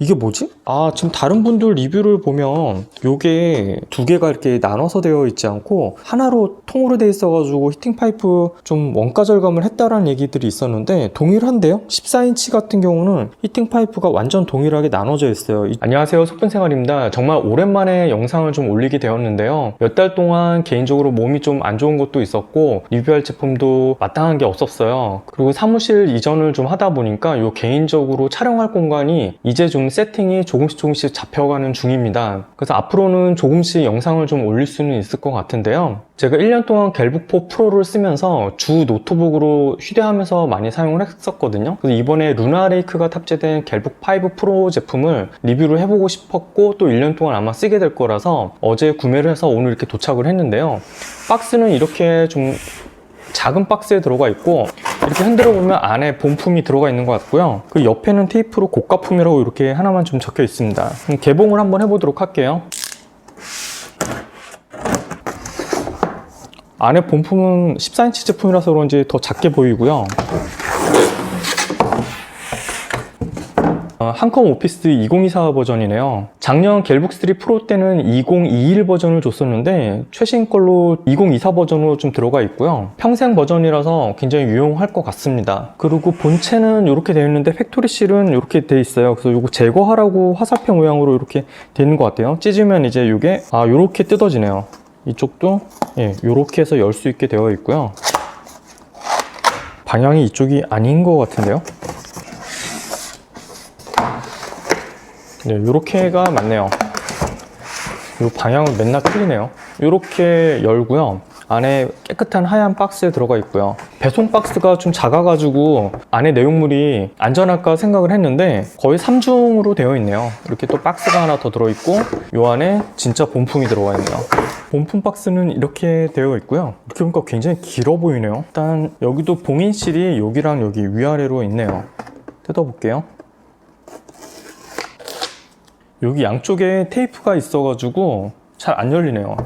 이게 뭐지? 아, 지금 다른 분들 리뷰를 보면 요게 두 개가 이렇게 나눠서 되어 있지 않고 하나로 통으로 되어 있어가지고 히팅 파이프 좀 원가 절감을 했다라는 얘기들이 있었는데 동일한데요? 14인치 같은 경우는 히팅 파이프가 완전 동일하게 나눠져 있어요. 안녕하세요, 속분생활입니다. 정말 오랜만에 영상을 좀 올리게 되었는데요. 몇 달 동안 개인적으로 몸이 좀 안 좋은 것도 있었고 리뷰할 제품도 마땅한 게 없었어요. 그리고 사무실 이전을 좀 하다 보니까 요 개인적으로 촬영할 공간이 이제 좀 세팅이 조금씩 잡혀가는 중입니다. 그래서 앞으로는 조금씩 영상을 좀 올릴 수는 있을 것 같은데요. 제가 1년 동안 갤북4 프로를 쓰면서 주 노트북으로 휴대하면서 많이 사용을 했었거든요. 그래서 이번에 루나레이크가 탑재된 갤북5 프로 제품을 리뷰를 해보고 싶었고 또 1년 동안 아마 쓰게 될 거라서 어제 구매를 해서 오늘 이렇게 도착을 했는데요. 박스는 이렇게 좀 작은 박스에 들어가 있고 이렇게 흔들어 보면 안에 본품이 들어가 있는 것 같고요. 그 옆에는 테이프로 고가품이라고 이렇게 하나만 좀 적혀 있습니다. 그럼 개봉을 한번 해보도록 할게요. 안에 본품은 14인치 제품이라서 그런지 더 작게 보이고요. 한컴 오피스 2024 버전이네요. 작년 갤북3 프로 때는 2021 버전을 줬었는데 최신 걸로 2024 버전으로 좀 들어가 있고요. 평생 버전이라서 굉장히 유용할 것 같습니다. 그리고 본체는 이렇게 되어 있는데 팩토리 실은 이렇게 되어 있어요. 그래서 이거 제거하라고 화살표 모양으로 이렇게 되어 있는 것 같아요. 찢으면 이제 이게 이렇게 뜯어지네요. 이쪽도 이렇게 해서 열 수 있게 되어 있고요. 방향이 이쪽이 아닌 것 같은데요. 네, 요렇게가 맞네요. 요 방향은 맨날 틀리네요. 요렇게 열고요. 안에 깨끗한 하얀 박스에 들어가 있고요. 배송 박스가 좀 작아가지고 안에 내용물이 안전할까 생각을 했는데 거의 3중으로 되어 있네요. 이렇게 또 박스가 하나 더 들어있고 요 안에 진짜 본품이 들어가 있네요. 본품 박스는 이렇게 되어 있고요. 이렇게 보니까 굉장히 길어 보이네요. 일단 여기도 봉인실이 여기랑 여기 위아래로 있네요. 뜯어볼게요. 여기 양쪽에 테이프가 있어가지고 잘 안 열리네요.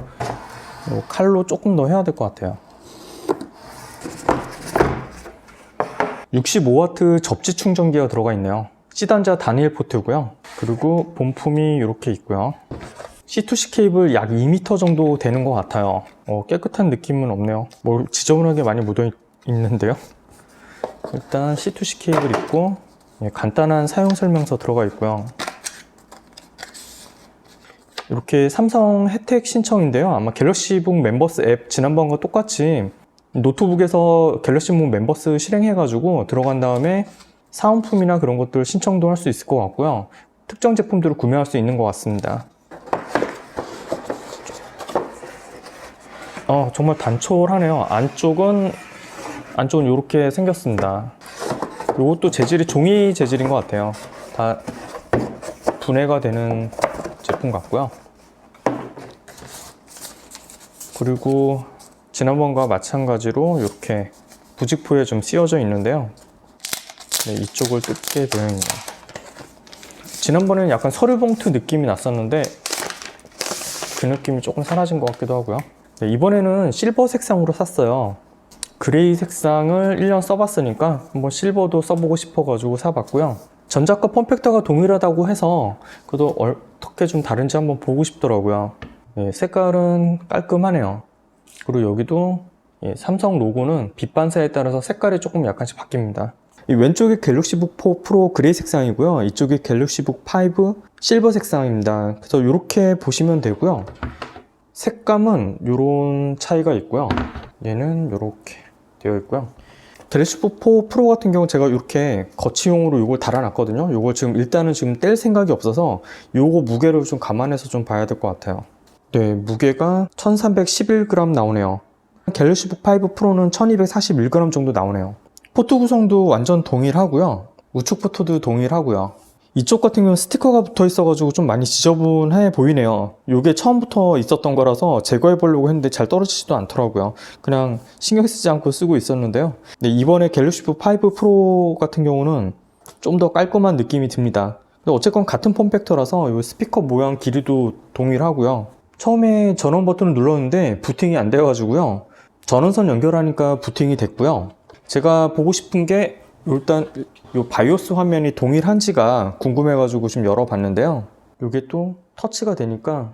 칼로 조금 더 해야 될 것 같아요. 65W 접지 충전기가 들어가 있네요. C단자 단일 포트고요. 그리고 본품이 이렇게 있고요. C2C 케이블 약 2m 정도 되는 것 같아요. 깨끗한 느낌은 없네요. 뭐 지저분하게 많이 묻어 있는데요. 일단 C2C 케이블 있고 간단한 사용 설명서 들어가 있고요. 이렇게 삼성 혜택 신청인데요. 아마 갤럭시북 멤버스 앱 지난번과 똑같이 노트북에서 갤럭시북 멤버스 실행해가지고 들어간 다음에 사은품이나 그런 것들 신청도 할 수 있을 것 같고요. 특정 제품들을 구매할 수 있는 것 같습니다. 정말 단촐하네요. 안쪽은 이렇게 생겼습니다. 이것도 재질이 종이 재질인 것 같아요. 다 분해가 되는 제품 같고요. 그리고 지난번과 마찬가지로 이렇게 부직포에 좀 씌워져 있는데요. 네, 이쪽을 뜯게 되어 있네요. 지난번에는 약간 서류 봉투 느낌이 났었는데 그 느낌이 조금 사라진 것 같기도 하고요. 네, 이번에는 실버 색상으로 샀어요. 그레이 색상을 1년 써봤으니까 한번 실버도 써보고 싶어가지고 사봤고요. 전작과 폼팩터가 동일하다고 해서 그래도 어떻게 좀 다른지 한번 보고 싶더라고요. 네, 색깔은 깔끔하네요. 그리고 여기도 삼성 로고는 빛 반사에 따라서 색깔이 조금 약간씩 바뀝니다. 이 왼쪽이 갤럭시북 4 프로 그레이 색상이고요. 이쪽이 갤럭시북 5 실버 색상입니다. 그래서 이렇게 보시면 되고요. 색감은 이런 차이가 있고요. 얘는 이렇게 되어 있고요. 갤럭시북 4 프로 같은 경우 제가 이렇게 거치용으로 이걸 달아놨거든요. 이걸 일단은 지금 뗄 생각이 없어서 이거 무게를 좀 감안해서 좀 봐야 될 것 같아요. 네, 무게가 1311g 나오네요. 갤럭시북 5 프로는 1241g 정도 나오네요. 포트 구성도 완전 동일하고요. 우측 포트도 동일하고요. 이쪽 같은 경우는 스티커가 붙어 있어가지고 좀 많이 지저분해 보이네요. 이게 처음부터 있었던 거라서 제거해 보려고 했는데 잘 떨어지지도 않더라고요. 그냥 신경 쓰지 않고 쓰고 있었는데요. 네, 이번에 갤럭시북 5 프로 같은 경우는 좀 더 깔끔한 느낌이 듭니다. 근데 어쨌건 같은 폼팩터라서 이 스피커 모양 길이도 동일하고요. 처음에 전원 버튼을 눌렀는데 부팅이 안 돼가지고요. 전원선 연결하니까 부팅이 됐고요. 제가 보고 싶은 게 일단 요 바이오스 화면이 동일한지가 궁금해가지고 좀 열어봤는데요. 요게 또 터치가 되니까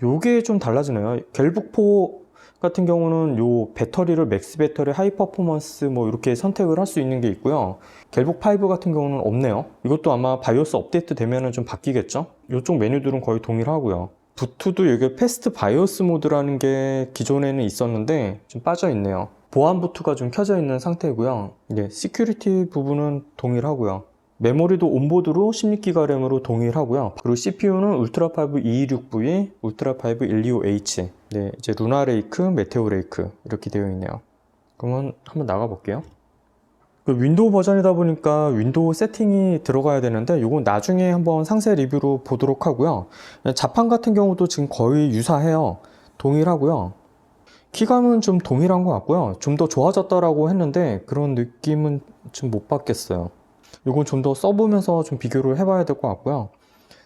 요게 좀 달라지네요. 갤북4 같은 경우는 요 배터리를 맥스 배터리, 하이 퍼포먼스 뭐 이렇게 선택을 할 수 있는 게 있고요. 갤북5 같은 경우는 없네요. 이것도 아마 바이오스 업데이트 되면은 좀 바뀌겠죠. 이쪽 메뉴들은 거의 동일하고요. 부트도 이게 패스트 바이오스 모드라는 게 기존에는 있었는데 좀 빠져 있네요. 보안 부트가 좀 켜져 있는 상태고요. 이게 시큐리티 부분은 동일하고요. 메모리도 온보드로 16기가 램으로 동일하고요. 그리고 CPU는 울트라5 226V, 울트라5 125H. 네, 이제 루나 레이크, 메테오 레이크 이렇게 되어 있네요. 그러면 한번 나가 볼게요. 윈도우 버전이다 보니까 윈도우 세팅이 들어가야 되는데 이건 나중에 한번 상세 리뷰로 보도록 하고요. 자판 같은 경우도 지금 거의 유사해요. 동일하고요. 키감은 좀 동일한 것 같고요. 좀 더 좋아졌다라고 했는데 그런 느낌은 좀 못 받겠어요. 이건 좀 더 써보면서 좀 비교를 해봐야 될 것 같고요.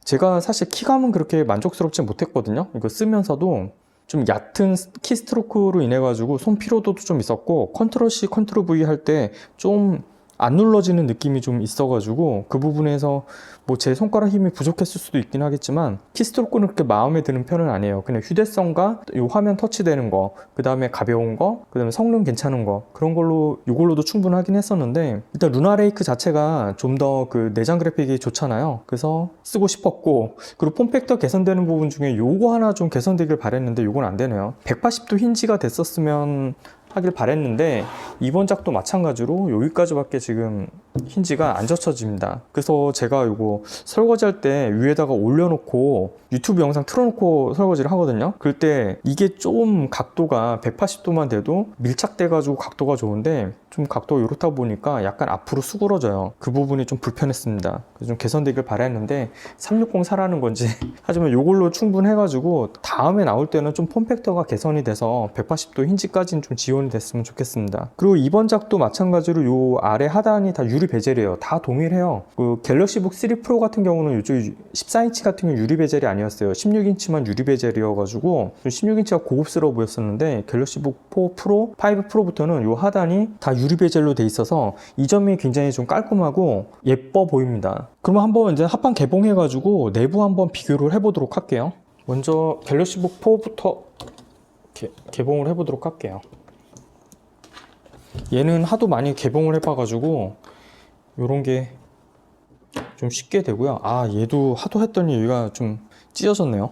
제가 사실 키감은 그렇게 만족스럽지 못했거든요. 이거 쓰면서도 좀 얕은 키스트로크로 인해 가지고 손 피로도도 좀 있었고, 컨트롤 C, 컨트롤 V 할 때 좀 안 눌러지는 느낌이 좀 있어가지고 그 부분에서 뭐 제 손가락 힘이 부족했을 수도 있긴 하겠지만 키스트로크는 그렇게 마음에 드는 편은 아니에요. 그냥 휴대성과 이 화면 터치되는 거, 그 다음에 가벼운 거, 그 다음에 성능 괜찮은 거, 그런 걸로 이걸로도 충분하긴 했었는데, 일단 루나 레이크 자체가 좀 더 그 내장 그래픽이 좋잖아요. 그래서 쓰고 싶었고, 그리고 폼 팩터 개선되는 부분 중에 요거 하나 좀 개선되길 바랬는데 요건 안 되네요. 180도 힌지가 됐었으면 하길 바랬는데 이번 작도 마찬가지로 여기까지밖에 지금 힌지가 안 젖혀집니다. 그래서 제가 이거 설거지할 때 위에다가 올려놓고 유튜브 영상 틀어놓고 설거지를 하거든요. 그럴 때 이게 좀 각도가 180도만 돼도 밀착돼가지고 각도가 좋은데 좀 각도가 이렇다 보니까 약간 앞으로 수그러져요. 그 부분이 좀 불편했습니다. 그래서 좀 개선되길 바랬는데 360 사라는 건지 하지만 이걸로 충분해가지고 다음에 나올 때는 좀 폼팩터가 개선이 돼서 180도 힌지까지는 좀 지원이 됐으면 좋겠습니다. 그리고 이번 작도 마찬가지로 요 아래 하단이 다 유리 베젤이에요. 다 동일해요. 그 갤럭시북 3 프로 같은 경우는 이쪽 14인치 같은 경우 유리 베젤이 아니었어요. 16인치만 유리 베젤이어가지고 16인치가 고급스러워 보였었는데 갤럭시북 4 프로, 5 프로부터는 요 하단이 다 유리 베젤로 돼 있어서 이 점이 굉장히 좀 깔끔하고 예뻐 보입니다. 그러면 한번 이제 합판 개봉해가지고 내부 한번 비교를 해보도록 할게요. 먼저 갤럭시북 4부터 개봉을 해보도록 할게요. 얘는 하도 많이 개봉을 해봐가지고 요런 게 좀 쉽게 되고요. 얘도 하도 했더니 여기가 좀 찢어졌네요.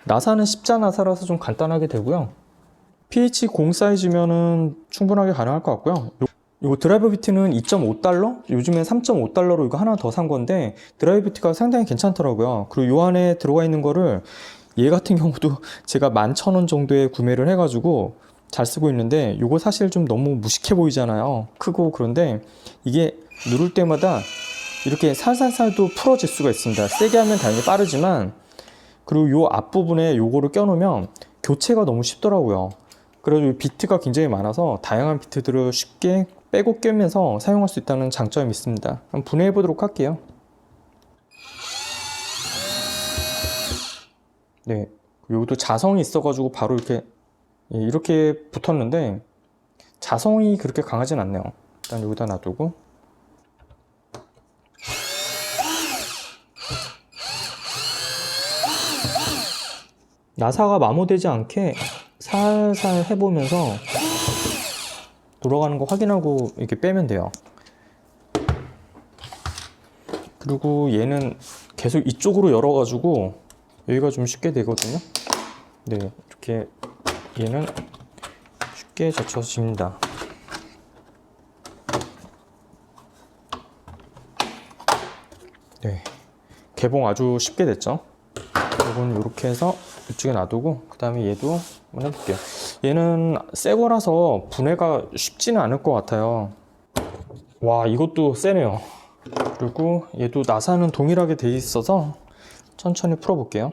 나사는 십자 나사라서 좀 간단하게 되고요. PH0 사이즈면은 충분하게 가능할 것 같고요. 요 드라이버 비트는 2.5달러? 요즘엔 3.5달러로 이거 하나 더 산 건데 드라이버 비트가 상당히 괜찮더라고요. 그리고 요 안에 들어가 있는 거를 얘 같은 경우도 제가 11,000원 정도에 구매를 해가지고 잘 쓰고 있는데 요거 사실 좀 너무 무식해 보이잖아요. 크고. 그런데 이게 누를 때마다 이렇게 살살살도 풀어질 수가 있습니다. 세게 하면 당연히 빠르지만, 그리고 요 앞부분에 요거를 껴놓으면 교체가 너무 쉽더라고요. 그래서 비트가 굉장히 많아서 다양한 비트들을 쉽게 빼고 껴면서 사용할 수 있다는 장점이 있습니다. 한번 분해해 보도록 할게요. 네, 여기도 자성이 있어가지고 바로 이렇게 붙었는데 자성이 그렇게 강하진 않네요. 일단 여기다 놔두고, 나사가 마모되지 않게 살살 해보면서 돌아가는 거 확인하고 이렇게 빼면 돼요. 그리고 얘는 계속 이쪽으로 열어가지고 여기가 좀 쉽게 되거든요. 네, 이렇게 얘는 쉽게 젖혀집니다. 네, 개봉 아주 쉽게 됐죠. 이건 이렇게 해서 이쪽에 놔두고, 그 다음에 얘도 한번 해볼게요. 얘는 새 거라서 분해가 쉽지는 않을 것 같아요. 와, 이것도 세네요. 그리고 얘도 나사는 동일하게 돼 있어서 천천히 풀어볼게요.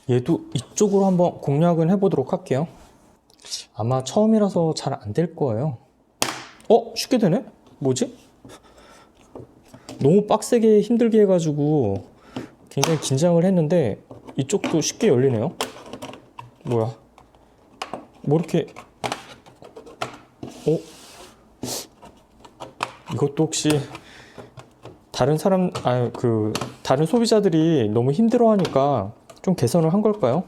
얘도 이쪽으로 한번 공략은 해보도록 할게요. 아마 처음이라서 잘 안 될 거예요. 쉽게 되네? 뭐지? 너무 빡세게 힘들게 해가지고 굉장히 긴장을 했는데 이쪽도 쉽게 열리네요. 뭐야? 뭐 이렇게 이것도 혹시 다른 다른 소비자들이 너무 힘들어하니까 좀 개선을 한 걸까요?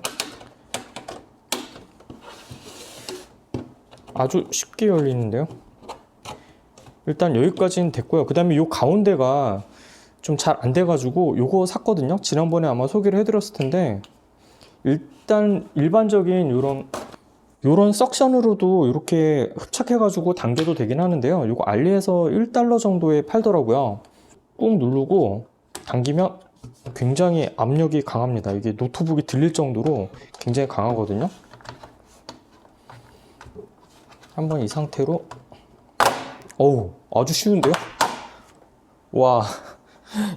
아주 쉽게 열리는데요. 일단 여기까지는 됐고요. 그 다음에 요 가운데가 좀 잘 안 돼가지고 요거 샀거든요. 지난번에 아마 소개를 해드렸을 텐데, 일단 일반적인 요런 석션으로도 이렇게 흡착해가지고 당겨도 되긴 하는데요. 요거 알리에서 1달러 정도에 팔더라고요. 꾹 누르고 당기면 굉장히 압력이 강합니다. 이게 노트북이 들릴 정도로 굉장히 강하거든요. 한번 이 상태로, 어우, 아주 쉬운데요? 와,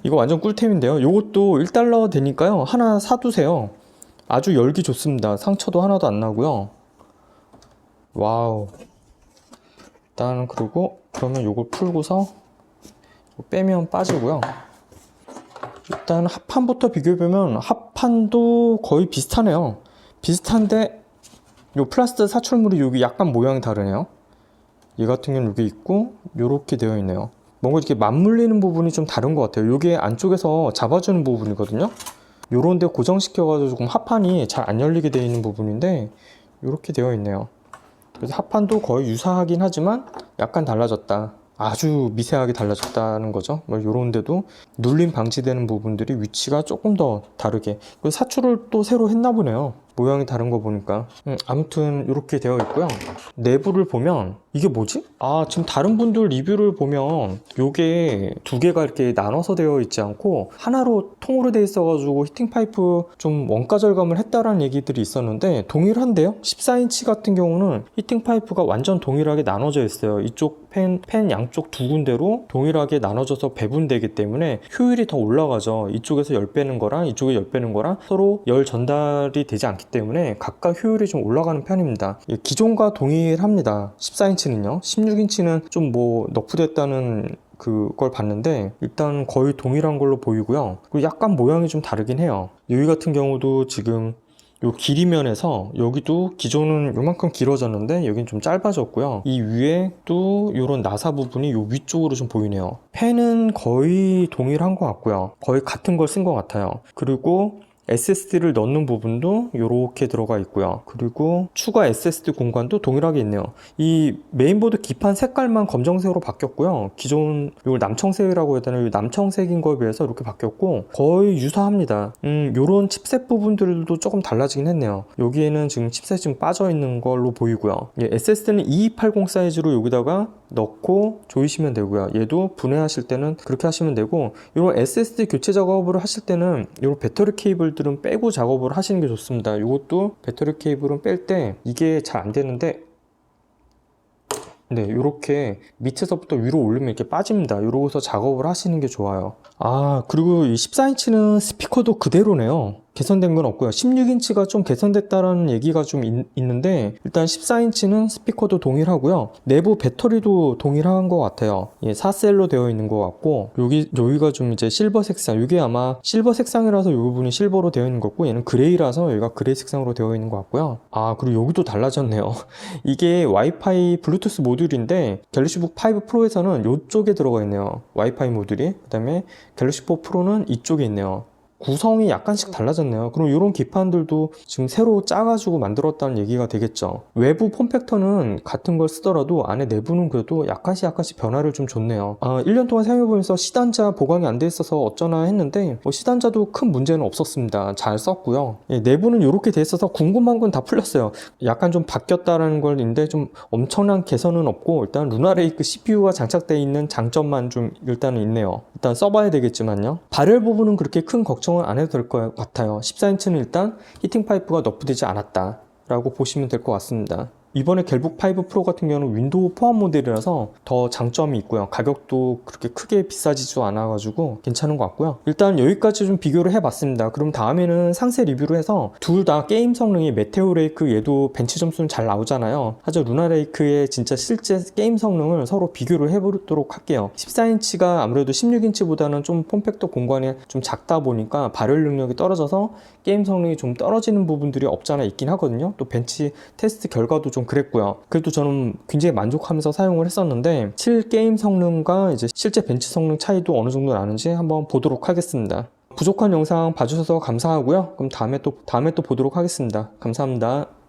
이거 완전 꿀템인데요. 요것도 1달러 되니까요. 하나 사두세요. 아주 열기 좋습니다. 상처도 하나도 안 나고요. 와우. 일단 그러면 요걸 풀고서 빼면 빠지고요. 일단 합판부터 비교해보면 합판도 거의 비슷하네요. 비슷한데 요 플라스틱 사출물이 여기 약간 모양이 다르네요. 얘 같은 경우는 여기 있고 요렇게 되어 있네요. 뭔가 이렇게 맞물리는 부분이 좀 다른 것 같아요. 요게 안쪽에서 잡아주는 부분이거든요. 요런 데 고정시켜가지고 조금 합판이 잘 안 열리게 되어 있는 부분인데 요렇게 되어 있네요. 그래서 합판도 거의 유사하긴 하지만 약간 달라졌다. 아주 미세하게 달라졌다는 거죠. 뭐 요런 데도 눌림 방지되는 부분들이 위치가 조금 더 다르게. 그리고 사출을 또 새로 했나 보네요. 모양이 다른 거 보니까. 아무튼 이렇게 되어 있고요. 내부를 보면 이게 뭐지? 아, 지금 다른 분들 리뷰를 보면 요게 두 개가 이렇게 나눠서 되어 있지 않고 하나로 통으로 되어 있어가지고 히팅 파이프 좀 원가 절감을 했다라는 얘기들이 있었는데 동일한데요? 14인치 같은 경우는 히팅 파이프가 완전 동일하게 나눠져 있어요. 이쪽 팬 양쪽 두 군데로 동일하게 나눠져서 배분되기 때문에 효율이 더 올라가죠. 이쪽에서 열 빼는 거랑 이쪽에 열 빼는 거랑 서로 열 전달이 되지 않기 때문에 각각 효율이 좀 올라가는 편입니다. 기존과 동일합니다. 14인치는요. 16인치는 좀 뭐 너프됐다는 그걸 봤는데 일단 거의 동일한 걸로 보이고요. 그리고 약간 모양이 좀 다르긴 해요. 여기 같은 경우도 지금 요 길이면에서 여기도 기존은 요만큼 길어졌는데 여긴 좀 짧아졌고요. 이 위에 또 요런 나사 부분이 요 위쪽으로 좀 보이네요. 펜은 거의 동일한 것 같고요. 거의 같은 걸 쓴 것 같아요. 그리고 SSD를 넣는 부분도 이렇게 들어가 있고요. 그리고 추가 SSD 공간도 동일하게 있네요. 이 메인보드 기판 색깔만 검정색으로 바뀌었고요. 기존 요 남청색이라고 해야 되나, 요 남청색인 거에 비해서 이렇게 바뀌었고 거의 유사합니다. 요런 칩셋 부분들도 조금 달라지긴 했네요. 여기에는 지금 칩셋이 좀 빠져 있는 걸로 보이고요. SSD는 2280 사이즈로 여기다가 넣고 조이시면 되고요. 얘도 분해하실 때는 그렇게 하시면 되고, 이런 SSD 교체 작업을 하실 때는 이런 배터리 케이블들은 빼고 작업을 하시는 게 좋습니다. 이것도 배터리 케이블은 뺄 때 이게 잘 안 되는데, 네, 이렇게 밑에서부터 위로 올리면 이렇게 빠집니다. 이러고서 작업을 하시는 게 좋아요. 아, 그리고 이 14인치는 스피커도 그대로네요. 개선된 건 없고요. 16인치가 좀 개선됐다라는 얘기가 좀 있는데, 일단 14인치는 스피커도 동일하고요. 내부 배터리도 동일한 것 같아요. 4셀로 되어 있는 것 같고, 여기가 좀 이제 실버 색상, 이게 아마 실버 색상이라서 이 부분이 실버로 되어 있는 거고, 얘는 그레이라서 여기가 그레이 색상으로 되어 있는 것 같고요. 아, 그리고 여기도 달라졌네요. 이게 와이파이 블루투스 모듈인데 갤럭시북 5 프로에서는 이쪽에 들어가 있네요. 와이파이 모듈이. 그 다음에 갤럭시 4 프로는 이쪽에 있네요. 구성이 약간씩 달라졌네요. 그럼 이런 기판들도 지금 새로 짜가지고 만들었다는 얘기가 되겠죠. 외부 폼팩터는 같은 걸 쓰더라도 안에 내부는 그래도 약간씩 변화를 좀 줬네요. 1년 동안 사용해보면서 시단자 보강이 안 돼 있어서 어쩌나 했는데 시단자도 큰 문제는 없었습니다. 잘 썼고요. 내부는 이렇게 돼 있어서 궁금한 건 다 풀렸어요. 약간 좀 바뀌었다는 걸 있는데 좀 엄청난 개선은 없고, 일단 루나레이크 CPU가 장착되어 있는 장점만 좀 일단은 있네요. 일단 써봐야 되겠지만요. 발열 부분은 그렇게 큰 걱정은 안 해도 될 것 같아요. 14인치는 일단 히팅 파이프가 너프되지 않았다 라고 보시면 될 것 같습니다. 이번에 갤북 5 프로 같은 경우는 윈도우 포함 모델이라서 더 장점이 있고요. 가격도 그렇게 크게 비싸지도 않아가지고 괜찮은 것 같고요. 일단 여기까지 좀 비교를 해봤습니다. 그럼 다음에는 상세 리뷰를 해서 둘 다 게임 성능이 메테오 레이크 얘도 벤치 점수는 잘 나오잖아요. 하지만 루나 레이크의 진짜 실제 게임 성능을 서로 비교를 해보도록 할게요. 14인치가 아무래도 16인치보다는 좀 폼팩터 공간이 좀 작다 보니까 발열 능력이 떨어져서 게임 성능이 좀 떨어지는 부분들이 없잖아 있긴 하거든요. 또 벤치 테스트 결과도 좀 그랬고요. 그래도 저는 굉장히 만족하면서 사용을 했었는데 실게임 성능과 이제 실제 벤치 성능 차이도 어느 정도 나는지 한번 보도록 하겠습니다. 부족한 영상 봐주셔서 감사하고요. 그럼 다음에 또 보도록 하겠습니다. 감사합니다.